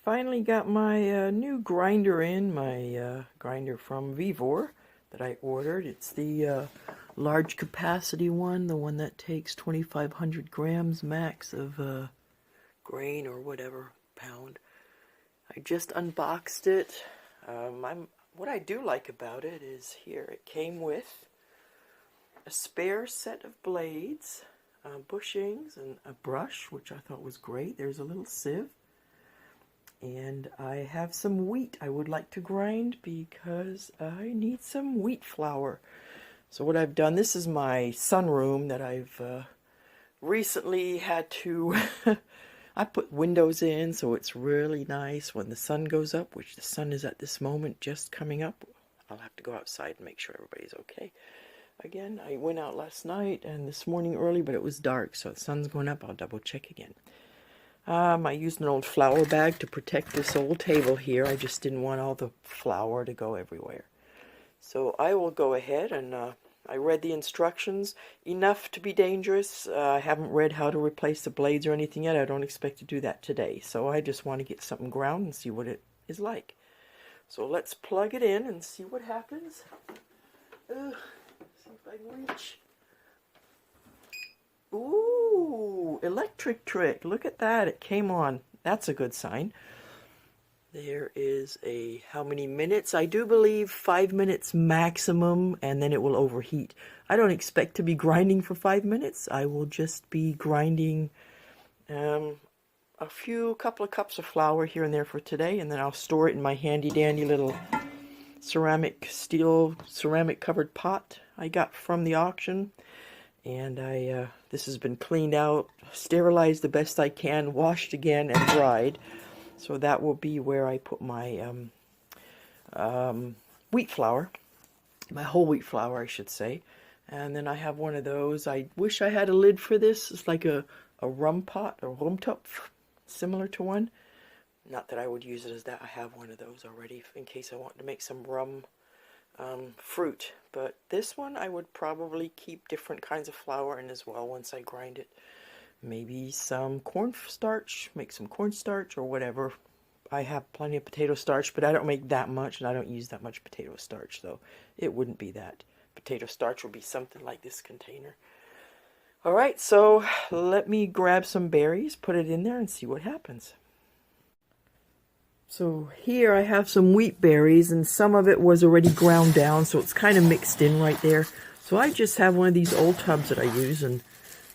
finally got my new grinder in, my grinder from Vevor that I ordered. It's the large capacity one, the one that takes 2,500 grams max of grain or whatever, pound. I just unboxed it. What I do like about it is here, it came with a spare set of blades, bushings, and a brush, which I thought was great. There's a little sieve. And I have some wheat I would like to grind because I need some wheat flour. So what I've done, this is my sunroom that I've recently had to, I put windows in so it's really nice when the sun goes up, which the sun is at this moment just coming up. I'll have to go outside and make sure everybody's okay. Again, I went out last night and this morning early, but it was dark, so the sun's going up. I'll double check again. I used an old flour bag to protect this old table here. I just didn't want all the flour to go everywhere. So I will go ahead and I read the instructions enough to be dangerous. I haven't read how to replace the blades or anything yet. I don't expect to do that today. So I just want to get something ground and see what it is like. So let's plug it in and see what happens. See if I can reach. Ooh, electric trick. Look at that. It came on. That's a good sign. There is a how many minutes? I do believe 5 minutes maximum, and then it will overheat. I don't expect to be grinding for 5 minutes. I will just be grinding a couple of cups of flour here and there for today, and then I'll store it in my handy dandy little ceramic covered pot I got from the auction. And this has been cleaned out, sterilized the best I can, washed again, and dried. So that will be where I put my wheat flour, my whole wheat flour, I should say. And then I have one of those. I wish I had a lid for this. It's like a rum pot, a rumtopf, similar to one. Not that I would use it as that. I have one of those already in case I want to make some rum fruit, but this one I would probably keep different kinds of flour in as well once I grind it. Maybe some cornstarch, make some cornstarch or whatever. I have plenty of potato starch, but I don't make that much, and I don't use that much potato starch, so it wouldn't be that. Potato starch would be something like this container. Alright, so let me grab some berries, put it in there, and see what happens. So here I have some wheat berries, and some of it was already ground down, so it's kind of mixed in right there. So I just have one of these old tubs that I use, and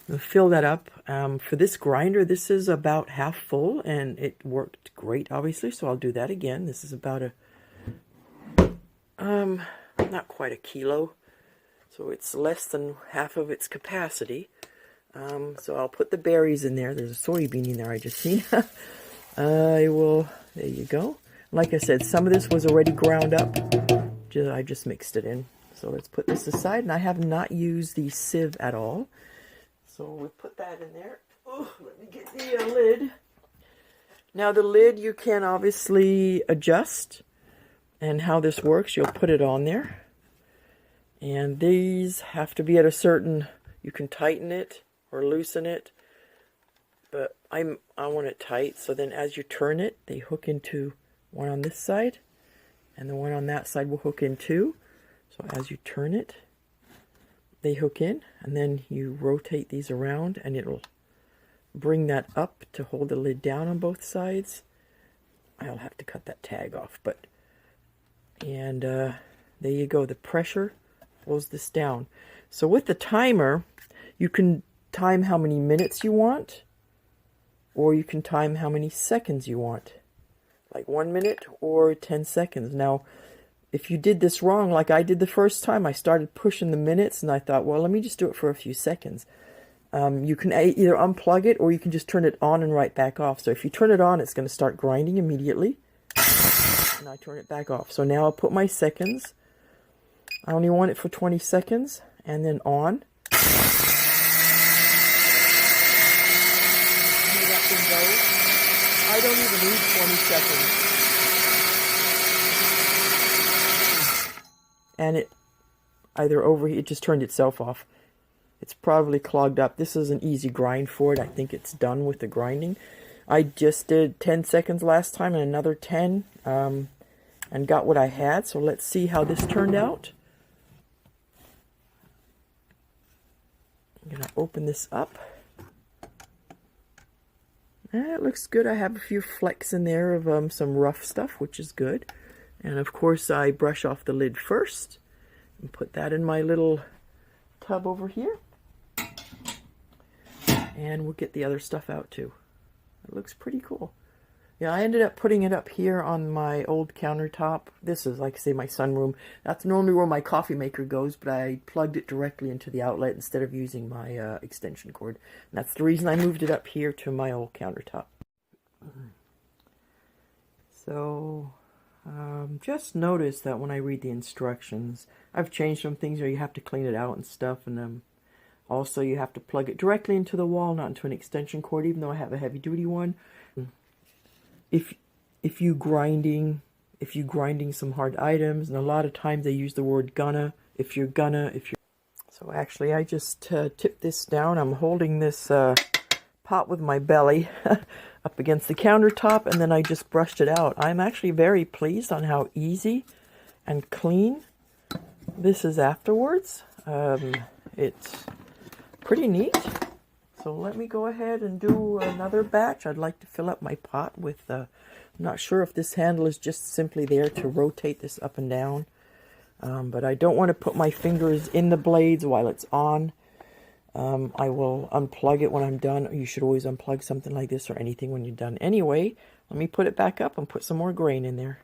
I'll fill that up. For this grinder, this is about half full, and it worked great, obviously, so I'll do that again. This is about not quite a kilo, so it's less than half of its capacity. So I'll put the berries in there. There's a soybean in there I just seen. There you go. Like I said, some of this was already ground up. I just mixed it in. So let's put this aside. And I have not used the sieve at all. So we put that in there. Oh, let me get the lid. Now the lid you can obviously adjust. And how this works, you'll put it on there. And these have to be at a certain, you can tighten it or loosen it. But I want it tight, so then as you turn it, they hook into one on this side, and the one on that side will hook in too. So as you turn it, they hook in, and then you rotate these around, and it'll bring that up to hold the lid down on both sides. I'll have to cut that tag off, and there you go. The pressure pulls this down. So with the timer, you can time how many minutes you want, or you can time how many seconds you want, like 1 minute or 10 seconds. Now, if you did this wrong, like I did the first time, I started pushing the minutes, and I thought, well, let me just do it for a few seconds. You can either unplug it, or you can just turn it on and right back off. So if you turn it on, it's going to start grinding immediately, and I turn it back off. So now I'll put my seconds. I only want it for 20 seconds, and then on. I don't even need 20 seconds. And it it just turned itself off. It's probably clogged up. This is an easy grind for it. I think it's done with the grinding. I just did 10 seconds last time and another 10 and got what I had. So let's see how this turned out. I'm going to open this up. It looks good. I have a few flecks in there of some rough stuff, which is good. And of course I brush off the lid first and put that in my little tub over here. And we'll get the other stuff out too. It looks pretty cool. Yeah, I ended up putting it up here on my old countertop. This is, like I say, my sunroom. That's normally where my coffee maker goes, but I plugged it directly into the outlet instead of using my extension cord. And that's the reason I moved it up here to my old countertop. So, just notice that when I read the instructions, I've changed some things where you have to clean it out and stuff, and also you have to plug it directly into the wall, not into an extension cord, even though I have a heavy-duty one. If you grinding some hard items, and a lot of times they use the word gonna, if you're. So actually I just tipped this down. I'm holding this pot with my belly up against the countertop, and then I just brushed it out. I'm actually very pleased on how easy and clean this is afterwards. It's pretty neat. So let me go ahead and do another batch. I'd like to fill up my pot with, I'm not sure if this handle is just simply there to rotate this up and down. But I don't want to put my fingers in the blades while it's on. I will unplug it when I'm done. You should always unplug something like this or anything when you're done. Anyway, let me put it back up and put some more grain in there.